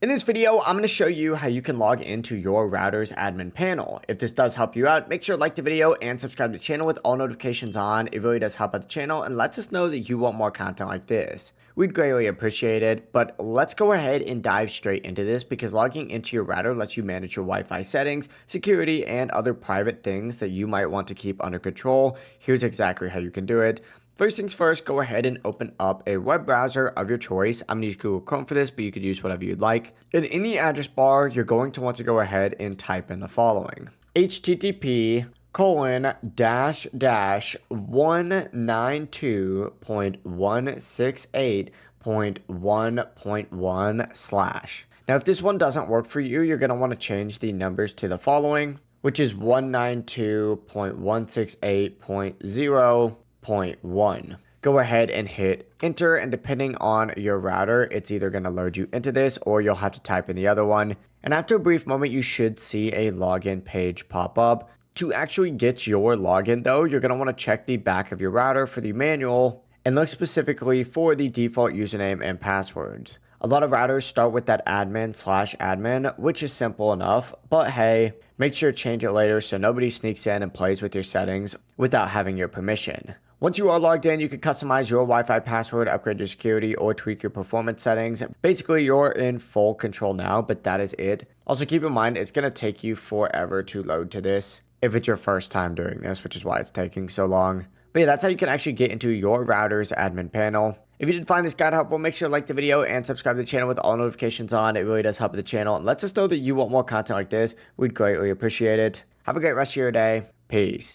In this video, I'm going to show you how you can log into your router's admin panel. If this does help you out, make sure to like the video and subscribe to the channel with all notifications on. It really does help out the channel and lets us know that you want more content like this. We'd greatly appreciate it, but let's go ahead and dive straight into this because logging into your router lets you manage your Wi-Fi settings, security, and other private things that you might want to keep under control. Here's exactly how you can do it. First things first, go ahead and open up a web browser of your choice. I'm going to use Google Chrome for this, but you could use whatever you'd like. And in the address bar, you're going to want to go ahead and type in the following: http://192.168.1.1/. Now, if this one doesn't work for you, you're going to want to change the numbers to the following, which is 192.168.0.1. Go ahead and hit enter, and depending on your router, it's either going to load you into this or you'll have to type in the other one. And after a brief moment, you should see a login page pop up. To actually get your login though, you're going to want to check the back of your router for the manual and look specifically for the default username and passwords. A lot of routers start with that admin/admin, which is simple enough, but hey, make sure to change it later so nobody sneaks in and plays with your settings without having your permission. Once you are logged in, you can customize your Wi-Fi password, upgrade your security, or tweak your performance settings. Basically, you're in full control now, but that is it. Also, keep in mind, it's going to take you forever to load to this if it's your first time doing this, which is why it's taking so long. But yeah, that's how you can actually get into your router's admin panel. If you did find this guide helpful, make sure to like the video and subscribe to the channel with all notifications on. It really does help the channel and lets us know that you want more content like this. We'd greatly appreciate it. Have a great rest of your day. Peace.